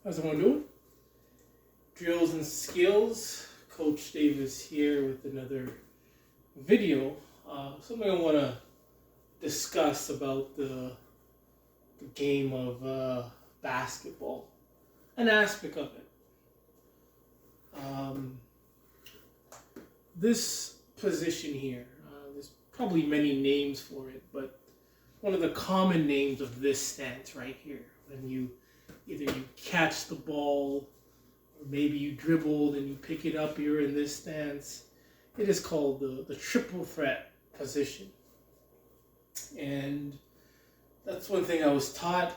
How's everyone doing? Drills and Skills. Coach Davis here with another video. Something I want to discuss about the game of basketball. An aspect of it. This position here, there's probably many names for it, but one of the common names of this stance right here, when you catch the ball, or maybe you dribbled and you pick it up, you're in this stance. It is called the triple threat position. And that's one thing I was taught,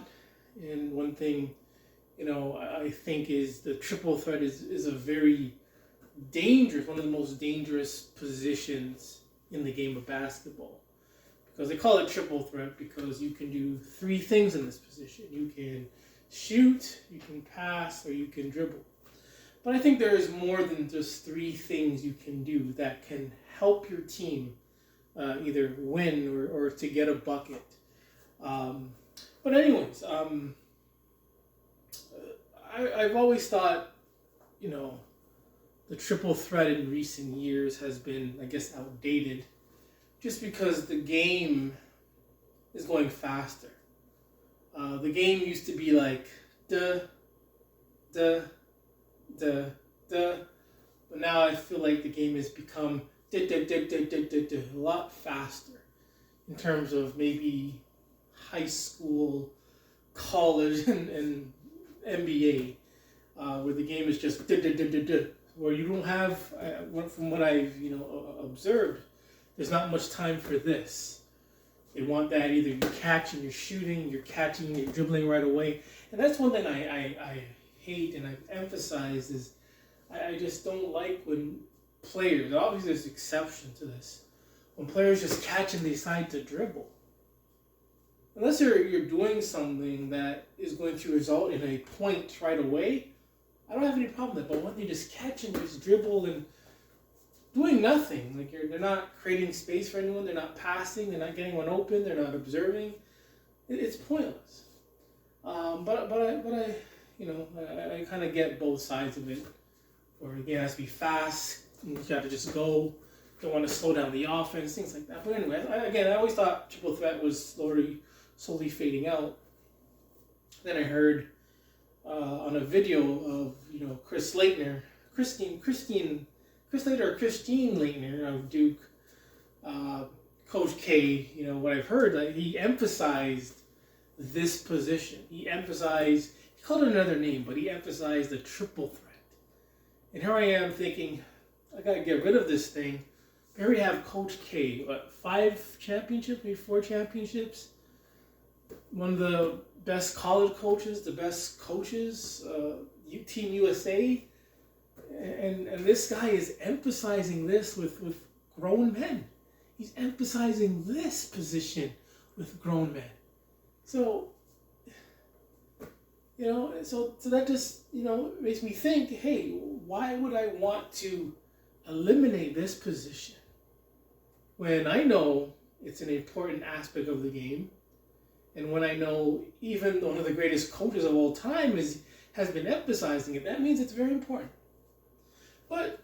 and one thing, I think is the triple threat is a very dangerous, one of the most dangerous positions in the game of basketball. Because they call it triple threat because you can do three things in this position. You can shoot, you can pass, or you can dribble. But I think there is more than just three things you can do that can help your team either win or to get a bucket. But anyways, I've always thought, the triple threat in recent years has been, I guess, outdated just because the game is going faster. The game used to be like, duh, duh, duh, duh. But now I feel like the game has become duh, duh, duh, duh, duh, duh, duh, a lot faster in terms of maybe high school, college, and NBA, where the game is just duh, duh, duh, duh, duh, where you don't have, from what I've observed, there's not much time for this. They want that either you catch and you're shooting, you're catching, you're dribbling right away. And that's one thing I hate and I've emphasized is I just don't like when players, obviously there's exception to this, when players just catch and decide to dribble. Unless you're doing something that is going to result in a point right away, I don't have any problem with it. But when they just catch and just dribble and doing nothing, like they're not creating space for anyone, they're not passing, they're not getting one open, they're not observing, it's pointless. But I kind of get both sides of it. Where the game has to be fast, you got to just go, don't want to slow down the offense, things like that. But anyway, I always thought triple threat was slowly fading out. Then I heard on a video of Christine Leitner of Duke, Coach K, what I've heard, like he emphasized this position. He called it another name, but he emphasized the triple threat. And here I am thinking, I got to get rid of this thing. I already have Coach K, 5 championships, maybe 4 championships. One of the best college coaches, the best coaches, Team USA. And this guy is emphasizing this with grown men. He's emphasizing this position with grown men. So, so that just, makes me think, hey, why would I want to eliminate this position when I know it's an important aspect of the game, and when I know even one of the greatest coaches of all time has been emphasizing it? That means it's very important. But,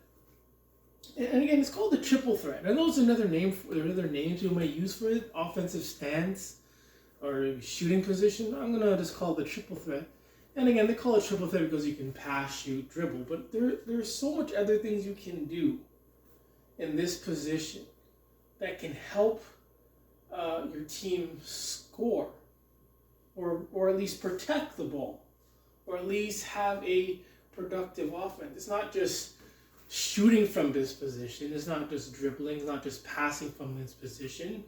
and again, it's called the triple threat. I know there's another name, there are other names you might use for it, offensive stance or shooting position. I'm going to just call it the triple threat. And again, they call it triple threat because you can pass, shoot, dribble. But there's so much other things you can do in this position that can help your team score or at least protect the ball or at least have a productive offense. It's not just shooting from this position. It's not just dribbling. It's not just passing from this position.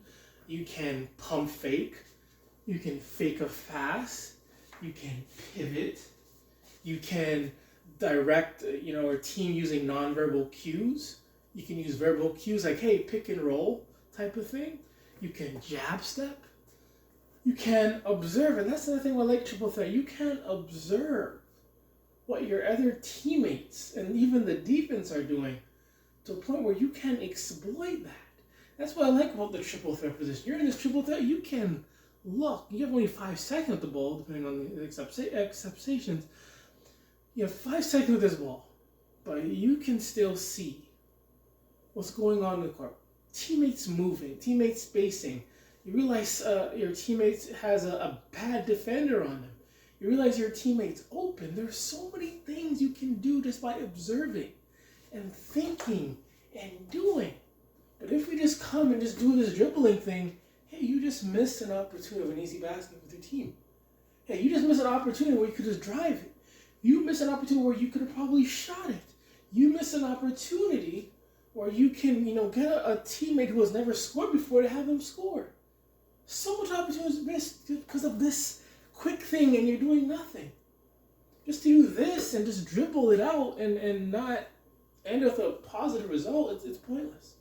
You can pump fake. You can fake a pass. You can pivot. You can direct, a team using nonverbal cues. You can use verbal cues like, hey, pick and roll type of thing. You can jab step. You can observe. And that's another thing I like triple threat. You can observe what your other teammates and even the defense are doing to a point where you can exploit that. That's what I like about the triple threat position. You're in this triple threat, you can look. You have only 5 seconds with the ball, depending on the acceptations. You have 5 seconds with this ball, but you can still see what's going on in the court. Teammates moving, teammates spacing. You realize your teammate has a bad defender on them. You realize your teammate's open. There's so many things you can do just by observing and thinking and doing. But if we just come and just do this dribbling thing, hey, you just missed an opportunity of an easy basket with your team. Hey, you just missed an opportunity where you could just drive it. You missed an opportunity where you could have probably shot it. You missed an opportunity where you can, get a teammate who has never scored before to have them score. So much opportunities missed because of this quick thing, and you're doing nothing. Just to do this and just dribble it out and not end with a positive result, it's pointless.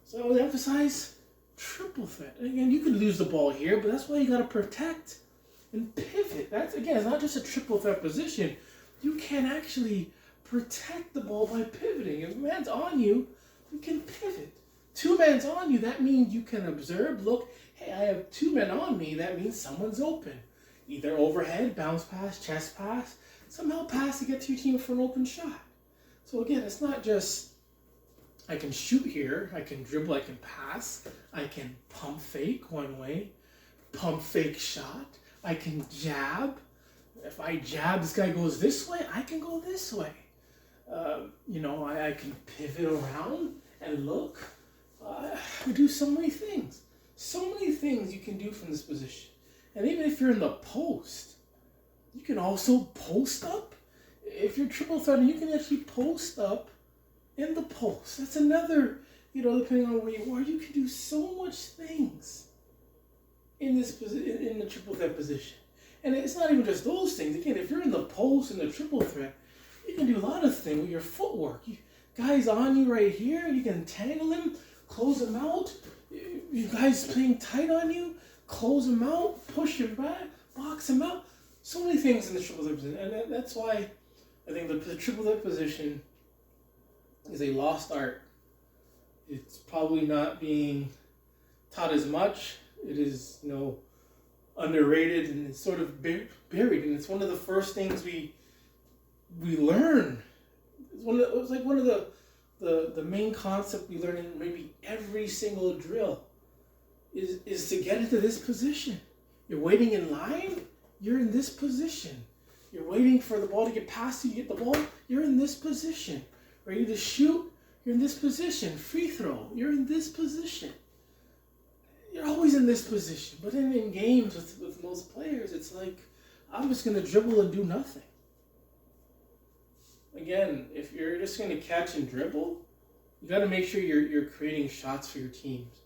So I would emphasize triple threat. Again, you can lose the ball here, but that's why you got to protect and pivot. That's, again, it's not just a triple threat position. You can actually protect the ball by pivoting. If a man's on you, you can pivot. 2 men's on you, that means you can observe, look, hey, I have 2 men on me, that means someone's open. Either overhead, bounce pass, chest pass, somehow pass to get to your team for an open shot. So again, it's not just, I can shoot here, I can dribble, I can pass, I can pump fake one way, pump fake shot, I can jab. If I jab, this guy goes this way, I can go this way. I can pivot around and look. We do so many things. So many things you can do from this position. And even if you're in the post, you can also post up. If you're triple threatening, you can actually post up in the post. That's another, depending on where you are, you can do so much things in this in the triple threat position. And it's not even just those things. Again, if you're in the post in the triple threat, you can do a lot of things with your footwork. Guys on you right here, you can tangle him, close him out. You guys playing tight on you, close him out, push him back, box him out. So many things in the triple threat position. And that's why I think the triple threat position is a lost art. It's probably not being taught as much. It is, underrated, and it's sort of buried. And it's one of the first things we learn. It's like one of the main concepts we learn in maybe every single drill is to get into this position. You're waiting in line, you're in this position. You're waiting for the ball to get past you, get the ball, you're in this position. Ready to shoot, you're in this position. Free throw, you're in this position. You're always in this position. But then in games with most players, it's like, I'm just going to dribble and do nothing. Again, if you're just going to catch and dribble, you got to make sure you're creating shots for your teams.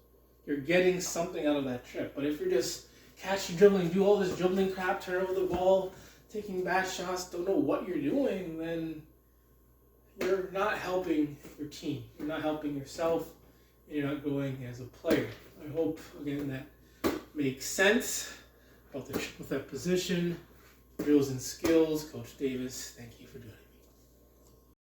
You're getting something out of that trip. But if you're just catching, dribbling, do all this dribbling crap, turn over the ball, taking bad shots, don't know what you're doing, then you're not helping your team. You're not helping yourself, and you're not growing as a player. I hope, again, that makes sense about the triple threat position. Drills and skills. Coach Davis, thank you for doing it.